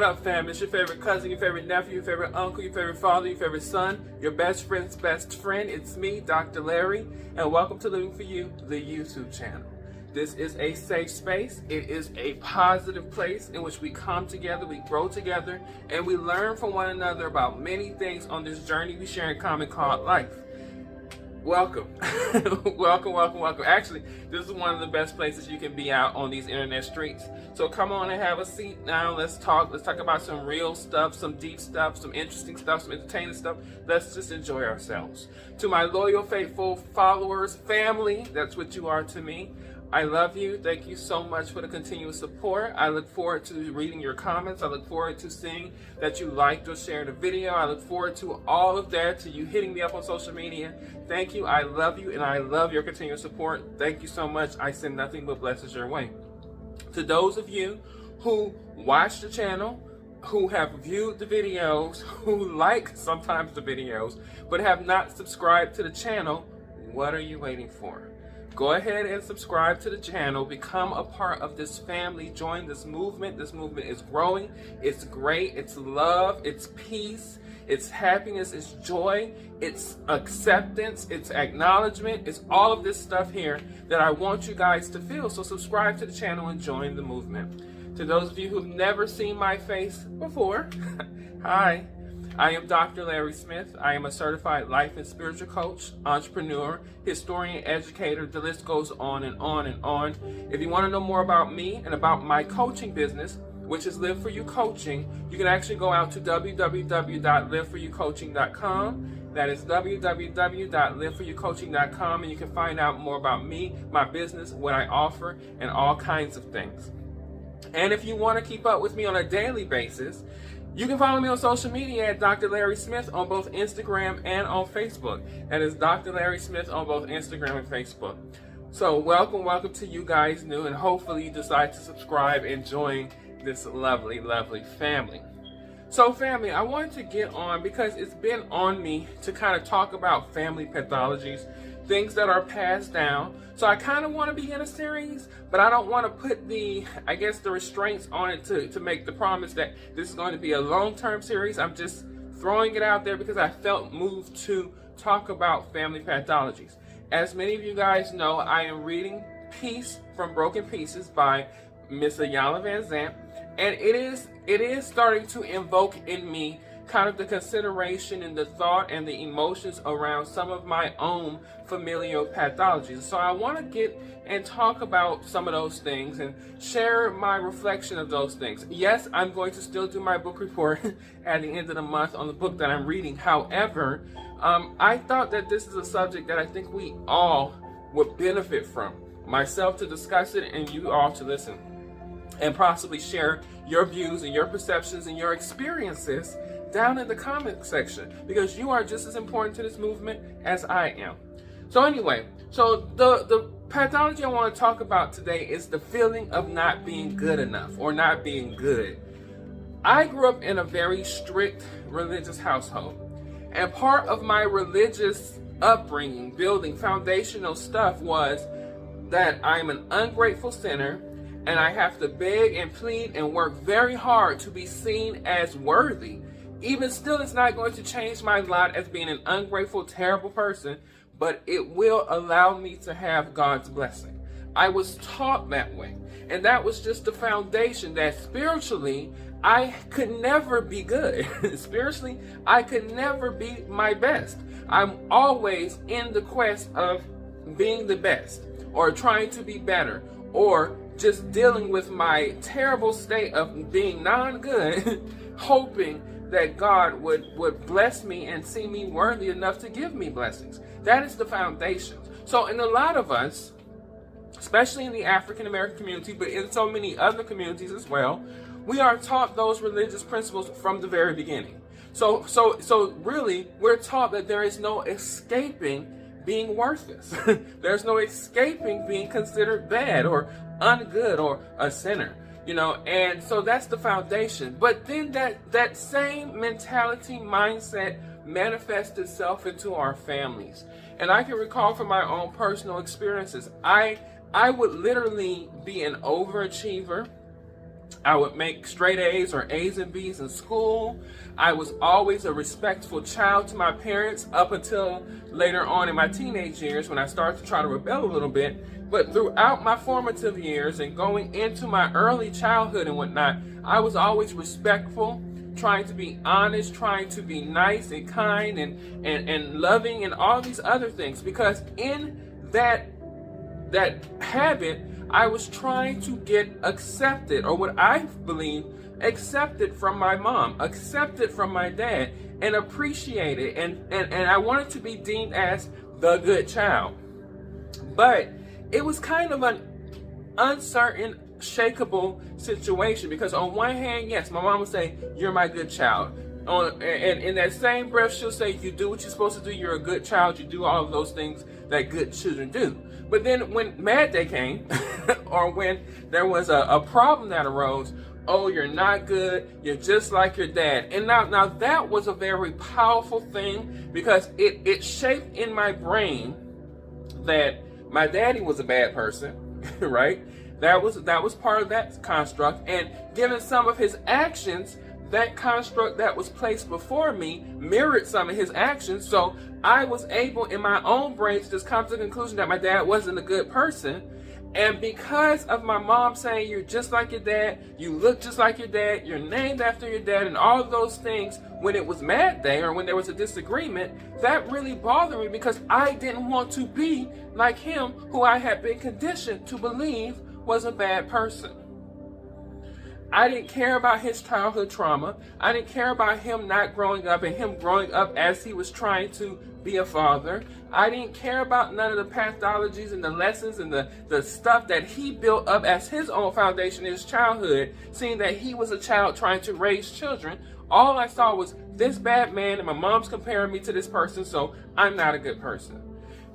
What up, fam? It's your favorite cousin, your favorite nephew, your favorite uncle, your favorite father, your favorite son, your best friend's best friend. It's me, Dr. Larry, and welcome to Living For You, the YouTube channel. This is a safe space. It is a positive place in which we come together, we grow together, and we learn from one another about many things on this journey we share in common called life. Welcome. welcome. Actually, this is one of the best places you can be out on these internet streets. So come on and have a seat now. Let's talk about some real stuff, some deep stuff, some interesting stuff, some entertaining stuff. Let's just enjoy ourselves. To my loyal, faithful followers, family, that's what you are to me. I love you. Thank you so much for the continuous support. I look forward to reading your comments. I look forward to seeing that you liked or shared a video. I look forward to all of that, to you hitting me up on social media. Thank you. I love you, and I love your continuous support. Thank you so much. I send nothing but blessings your way. To those of you who watch the channel, who have viewed the videos, who like sometimes the videos, but have not subscribed to the channel, what are you waiting for? Go ahead and subscribe to the channel, become a part of this family, join this movement. This movement is growing, it's great, it's love, it's peace, it's happiness, it's joy, it's acceptance, it's acknowledgement, it's all of this stuff here that I want you guys to feel. So subscribe to the channel and join the movement. To those of you who've never seen my face before, hi. I am Dr. Larry Smith. I am a certified life and spiritual coach, entrepreneur, historian, educator. The list goes on and on and on. If you want to know more about me and about my coaching business, which is Live For You Coaching, you can actually go out to www.liveforyoucoaching.com. That is www.liveforyoucoaching.com, and you can find out more about me, my business, what I offer, and all kinds of things. And if you want to keep up with me on a daily basis, you can follow me on social media at Dr. Larry Smith on both Instagram and on Facebook. That is Dr. Larry Smith on both Instagram and Facebook. So welcome to you guys new, and hopefully you decide to subscribe and join this lovely family. So family, I wanted to get on because it's been on me to kind of talk about family pathologies, things that are passed down. So I kind of want to begin a series, but I don't want to put the restraints on it to make the promise that this is going to be a long-term series. I'm just throwing it out there because I felt moved to talk about family pathologies. As many of you guys know, I am reading Peace from Broken Pieces by Miss Iyanla Vanzant, and it is starting to invoke in me kind of the consideration and the thought and the emotions around some of my own familial pathologies. So I want to get and talk about some of those things and share my reflection of those things. Yes, I'm going to still do my book report at the end of the month on the book that I'm reading. However, I thought that this is a subject that I think we all would benefit from. Myself to discuss it and you all to listen and possibly share your views and your perceptions and your experiences down in the comment section, because you are just as important to this movement as I am. So anyway, so the pathology I want to talk about today is the feeling of not being good enough or not being good. I grew up in a very strict religious household, and part of my religious upbringing, building foundational stuff, was that I'm an ungrateful sinner and I have to beg and plead and work very hard to be seen as worthy. Even still, it's not going to change my lot as being an ungrateful, terrible person, but it will allow me to have God's blessing. I was taught that way, and that was just the foundation that spiritually, I could never be good. Spiritually, I could never be my best. I'm always in the quest of being the best, or trying to be better, or just dealing with my terrible state of being non-good, hoping that God would bless me and see me worthy enough to give me blessings. That is the foundation. So in a lot of us, especially in the African American community, but in so many other communities as well, we are taught those religious principles from the very beginning. So really, we're taught that there is no escaping being worthless. There's no escaping being considered bad or ungood or a sinner. And so that's the foundation. But then that same mentality, mindset manifests itself into our families. And I can recall from my own personal experiences, I would literally be an overachiever. I would make straight A's or A's and B's in school. I was always a respectful child to my parents up until later on in my teenage years when I started to try to rebel a little bit. But throughout my formative years and going into my early childhood and whatnot, I was always respectful, trying to be honest, trying to be nice and kind and loving and all these other things. Because in that habit, I was trying to get accepted, or what I believe, accepted from my mom, accepted from my dad, and appreciated. And I wanted to be deemed as the good child. But it was kind of an uncertain, shakeable situation, because on one hand, yes, my mom would say, "You're my good child." And in that same breath, she'll say, "You do what you're supposed to do. You're a good child. You do all of those things that good children do." But then when Mad Day came, or when there was a problem that arose, "Oh, you're not good. You're just like your dad." And now that was a very powerful thing, because it shaped in my brain that my daddy was a bad person, right? That was part of that construct. And given some of his actions, that construct that was placed before me mirrored some of his actions. So I was able in my own brain to just come to the conclusion that my dad wasn't a good person. And because of my mom saying, "You're just like your dad, you look just like your dad, you're named after your dad," and all of those things, when it was Mad Day or when there was a disagreement, that really bothered me, because I didn't want to be like him, who I had been conditioned to believe was a bad person. I didn't care about his childhood trauma. I didn't care about him not growing up and him growing up as he was trying to be a father. I didn't care about none of the pathologies and the lessons and the stuff that he built up as his own foundation in his childhood, seeing that he was a child trying to raise children. All I saw was this bad man, and my mom's comparing me to this person, so I'm not a good person.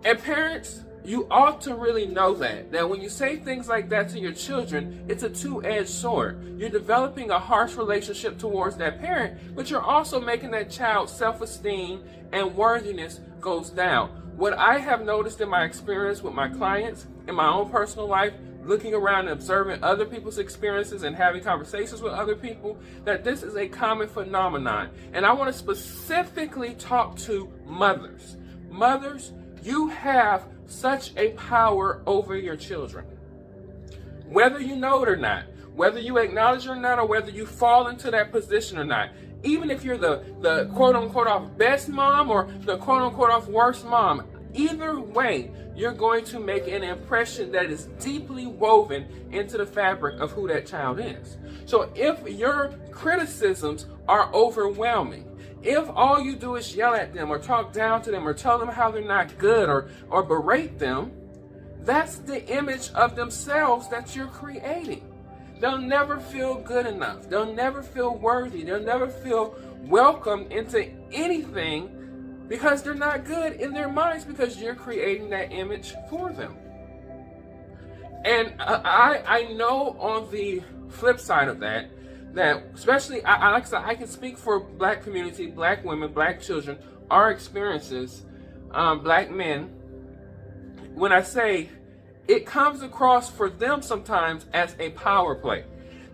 And parents, you ought to really know that when you say things like that to your children, it's a two-edged sword. You're developing a harsh relationship towards that parent, but you're also making that child's self-esteem and worthiness goes down. What I have noticed in my experience with my clients, in my own personal life, looking around and observing other people's experiences and having conversations with other people, that this is a common phenomenon. And I want to specifically talk to mothers. Mothers, you have such a power over your children. Whether you know it or not, whether you acknowledge it or not, or whether you fall into that position or not, even if you're the quote-unquote off best mom or the quote-unquote off worst mom, either way, you're going to make an impression that is deeply woven into the fabric of who that child is. So if your criticisms are overwhelming, if all you do is yell at them or talk down to them or tell them how they're not good or berate them, that's the image of themselves that you're creating. They'll never feel good enough. They'll never feel worthy. They'll never feel welcomed into anything because they're not good in their minds, because you're creating that image for them. And I know on the flip side of that especially, like I said, I can speak for Black community, Black women, Black children, our experiences, Black men, when I say it comes across for them sometimes as a power play.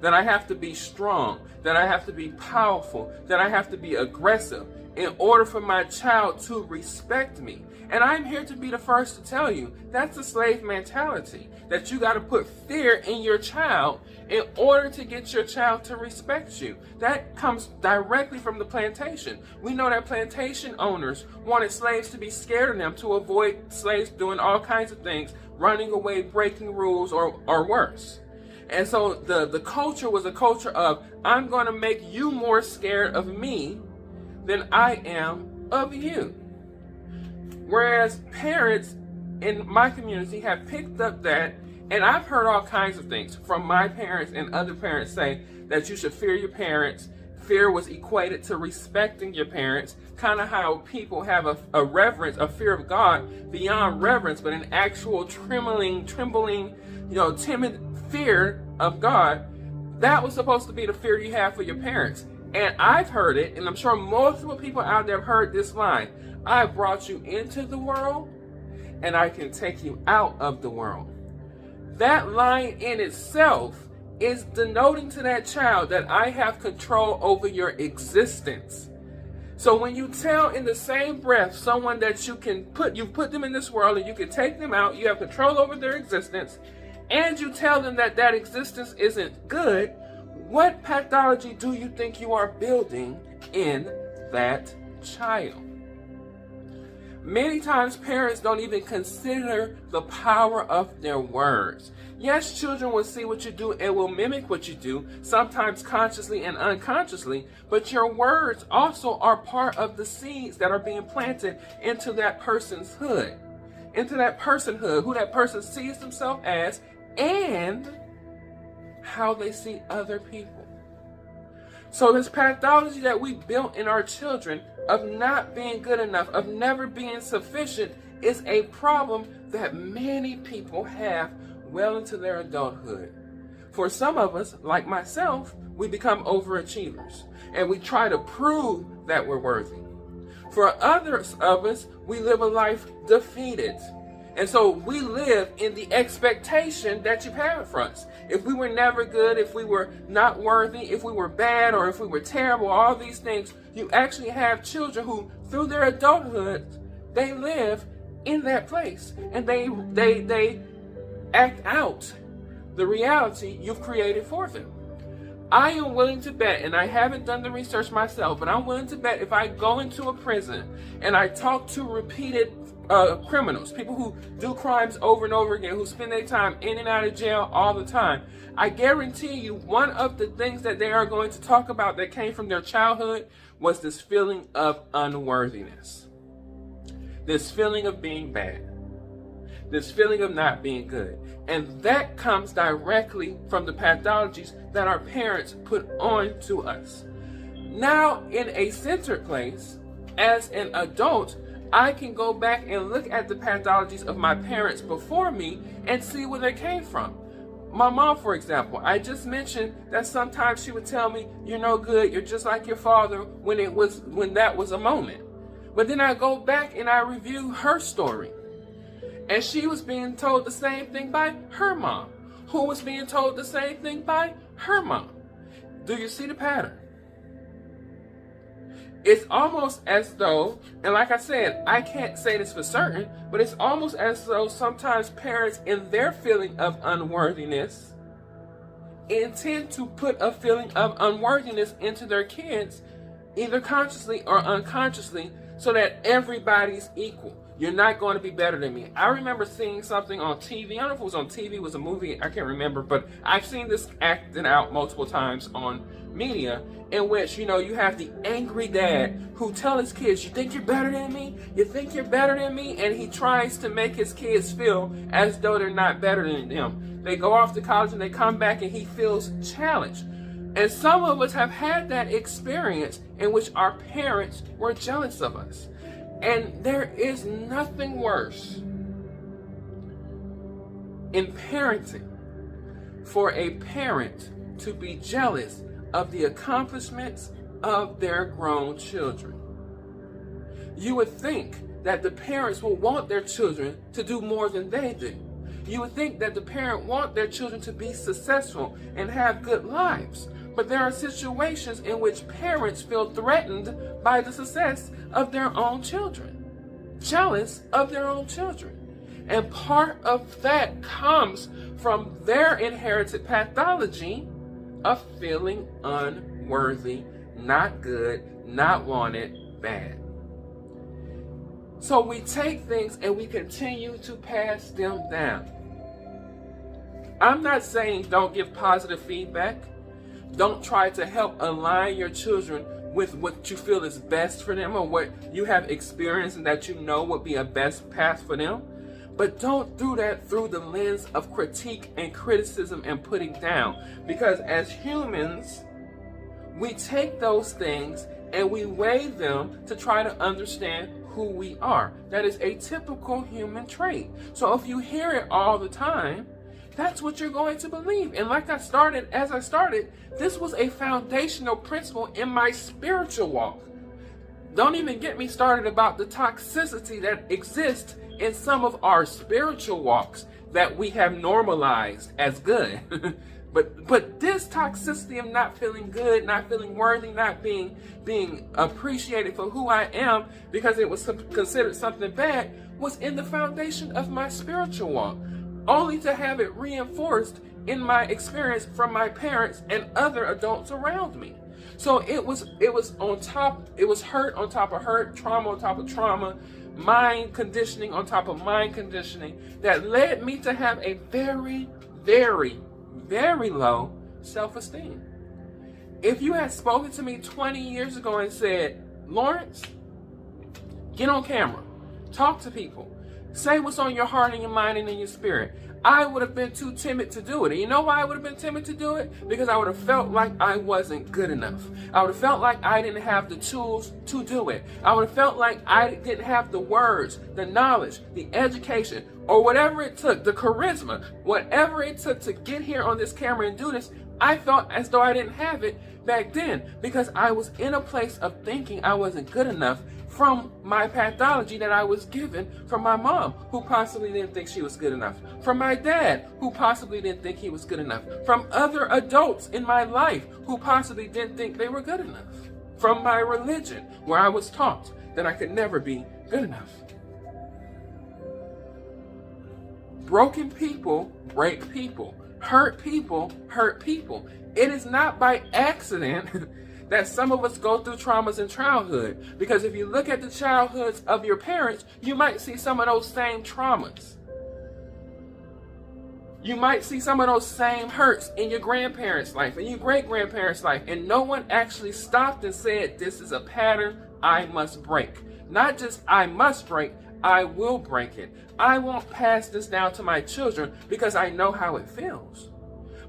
That I have to be strong, that I have to be powerful, that I have to be aggressive in order for my child to respect me. And I'm here to be the first to tell you, that's a slave mentality. That you got to put fear in your child in order to get your child to respect you. That comes directly from the plantation. We know that plantation owners wanted slaves to be scared of them to avoid slaves doing all kinds of things, running away, breaking rules, or worse. And so the culture was a culture of, I'm going to make you more scared of me than I am of you. Whereas parents in my community have picked up that, and I've heard all kinds of things from my parents and other parents say that you should fear your parents. Fear was equated to respecting your parents, kind of how people have a reverence, a fear of God beyond reverence, but an actual trembling, timid fear of God. That was supposed to be the fear you have for your parents. And I've heard it, and I'm sure multiple people out there have heard this line: I brought you into the world, and I can take you out of the world. That line in itself is denoting to that child that I have control over your existence. So when you tell in the same breath someone that you've put them in this world and you can take them out, you have control over their existence, and you tell them that that existence isn't good, what pathology do you think you are building in that child? Many times parents don't even consider the power of their words. Yes, children will see what you do and will mimic what you do, sometimes consciously and unconsciously, but your words also are part of the seeds that are being planted into that person's hood, into that personhood, who that person sees themselves as, and how they see other people. So this pathology that we built in our children of not being good enough, of never being sufficient, is a problem that many people have well into their adulthood. For some of us, like myself, we become overachievers and we try to prove that we're worthy. For others of us, we live a life defeated. And so we live in the expectation that you have it for us. If we were never good, if we were not worthy, if we were bad, or if we were terrible, all these things, you actually have children who, through their adulthood, they live in that place. And they act out the reality you've created for them. I am willing to bet, and I haven't done the research myself, but I'm willing to bet if I go into a prison and I talk to repeated criminals, people who do crimes over and over again, who spend their time in and out of jail all the time, I guarantee you one of the things that they are going to talk about that came from their childhood was this feeling of unworthiness, this feeling of being bad, this feeling of not being good. And that comes directly from the pathologies that our parents put on to us. Now, in a centered place, as an adult, I can go back and look at the pathologies of my parents before me and see where they came from. My mom, for example, I just mentioned that sometimes she would tell me, "You're no good, you're just like your father," when that was a moment. But then I go back and I review her story. And she was being told the same thing by her mom, who was being told the same thing by her mom. Do you see the pattern? It's almost as though, and like I said, I can't say this for certain, but it's almost as though sometimes parents, in their feeling of unworthiness, intend to put a feeling of unworthiness into their kids, either consciously or unconsciously, so that everybody's equal. You're not going to be better than me. I remember seeing something on TV. I don't know if it was on TV, it was a movie, I can't remember, but I've seen this acted out multiple times on media, in which, you have the angry dad who tell his kids, "You think you're better than me? You think you're better than me?" And he tries to make his kids feel as though they're not better than him. They go off to college and they come back and he feels challenged. And some of us have had that experience in which our parents were jealous of us. And there is nothing worse in parenting for a parent to be jealous of the accomplishments of their grown children. You would think that the parents will want their children to do more than they do. You would think that the parent want their children to be successful and have good lives. But there are situations in which parents feel threatened by the success of their own children, jealous of their own children. And part of that comes from their inherited pathology of feeling unworthy, not good, not wanted, bad. So we take things and we continue to pass them down. I'm not saying don't give positive feedback. Don't try to help align your children with what you feel is best for them or what you have experienced and that you know would be a best path for them. But don't do that through the lens of critique and criticism and putting down. Because as humans, we take those things and we weigh them to try to understand who we are. That is a typical human trait. So if you hear it all the time, that's what you're going to believe. And as I started, this was a foundational principle in my spiritual walk. Don't even get me started about the toxicity that exists in some of our spiritual walks that we have normalized as good. But this toxicity of not feeling good, not feeling worthy, not being appreciated for who I am because it was considered something bad, was in the foundation of my spiritual walk, only to have it reinforced in my experience from my parents and other adults around me. So it was hurt on top of hurt, trauma on top of trauma, mind conditioning on top of mind conditioning that led me to have a very, very, very low self-esteem. If you had spoken to me 20 years ago and said, Lawrence, get on camera, talk to people, say what's on your heart and your mind and in your spirit, I would have been too timid to do it. And you know why I would have been timid to do it? Because I would have felt like I wasn't good enough. I would have felt like I didn't have the tools to do it. I would have felt like I didn't have the words, the knowledge, the education, or whatever it took, the charisma, whatever it took to get here on this camera and do this. I felt as though I didn't have it back then because I was in a place of thinking I wasn't good enough from my pathology that I was given from my mom, who possibly didn't think she was good enough, from my dad, who possibly didn't think he was good enough, from other adults in my life who possibly didn't think they were good enough, from my religion, where I was taught that I could never be good enough. Broken people break people. Hurt people hurt people. It is not by accident that some of us go through traumas in childhood. Because if you look at the childhoods of your parents, you might see some of those same traumas. You might see some of those same hurts in your grandparents' life, in your great-grandparents' life. And no one actually stopped and said, this is a pattern I must break. Not just I must break, I will break it. I won't pass this down to my children because I know how it feels.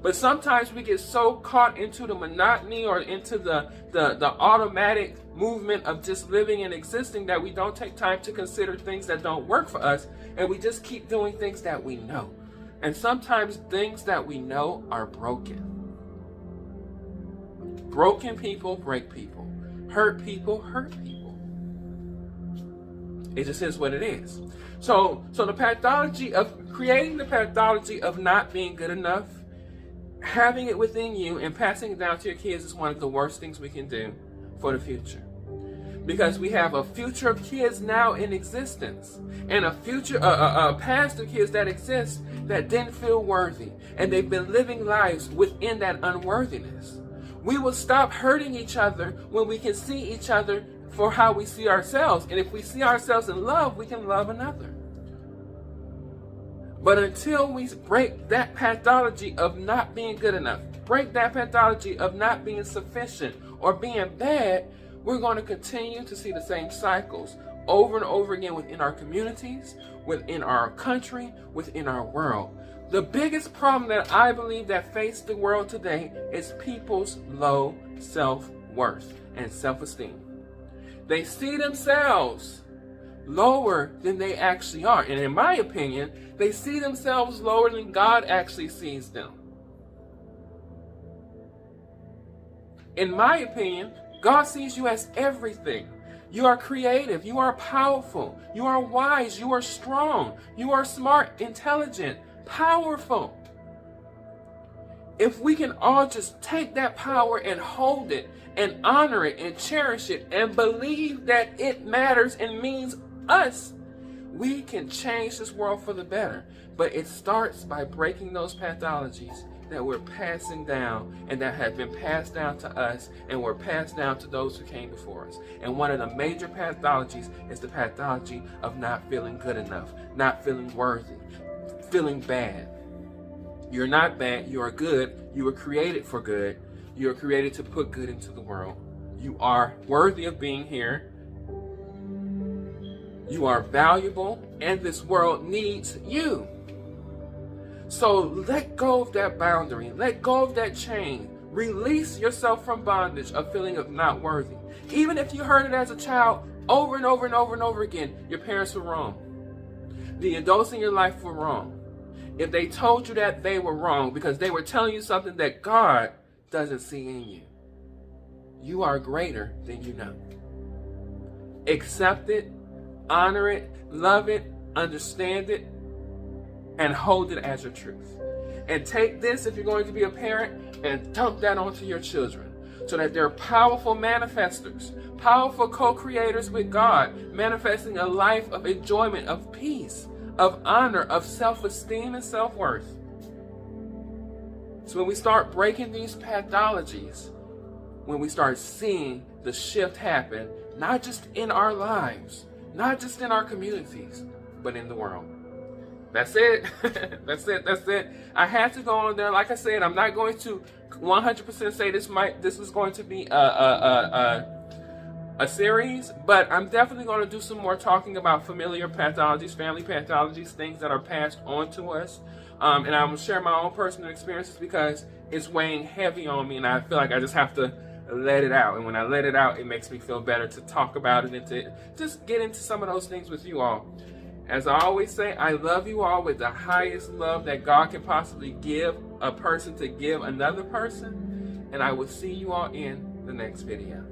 But sometimes we get so caught into the monotony or into the automatic movement of just living and existing that we don't take time to consider things that don't work for us, and we just keep doing things that we know. And sometimes things that we know are broken. Broken people break people. Hurt people hurt people. It just is what it is. So the pathology of creating the pathology of not being good enough, having it within you and passing it down to your kids is one of the worst things we can do for the future. Because we have a future of kids now in existence and a future, a past of kids that exist that didn't feel worthy, and they've been living lives within that unworthiness. We will stop hurting each other when we can see each other for how we see ourselves. And if we see ourselves in love, we can love another. But until we break that pathology of not being good enough, break that pathology of not being sufficient or being bad, we're going to continue to see the same cycles over and over again within our communities, within our country, within our world. The biggest problem that I believe that faces the world today is people's low self-worth and self-esteem. They see themselves lower than they actually are. And in my opinion, they see themselves lower than God actually sees them. In my opinion, God sees you as everything. You are creative, you are powerful, you are wise, you are strong, you are smart, intelligent, powerful. If we can all just take that power and hold it and honor it and cherish it and believe that it matters and means us, we can change this world for the better. But it starts by breaking those pathologies that we're passing down and that have been passed down to us and were passed down to those who came before us. And one of the major pathologies is the pathology of not feeling good enough, not feeling worthy, feeling bad. You're not bad, you are good. You were created for good. You are created to put good into the world. You are worthy of being here. You are valuable, and this world needs you. So let go of that boundary. Let go of that chain. Release yourself from bondage of feeling of not worthy. Even if you heard it as a child over and over and over and over again, your parents were wrong. The adults in your life were wrong. If they told you that, they were wrong because they were telling you something that God doesn't see in you. You are greater than you know. Accept it, honor it, love it, understand it, and hold it as your truth. And take this, if you're going to be a parent, and dump that onto your children so that they're powerful manifestors, powerful co-creators with God, manifesting a life of enjoyment, of peace, of honor, of self-esteem and self-worth. So when we start breaking these pathologies, when we start seeing the shift happen, not just in our lives, not just in our communities, but in the world. That's it. That's it. I had to go on there. Like I said, I'm not going to 100% say this is going to be a series, but I'm definitely going to do some more talking about familiar pathologies, family pathologies, things that are passed on to us. And I'm going to share my own personal experiences because it's weighing heavy on me, and I feel like I just have to let it out. And when I let it out, it makes me feel better to talk about it and to just get into some of those things with you all. As I always say, I love you all with the highest love that God can possibly give a person to give another person. And I will see you all in the next video.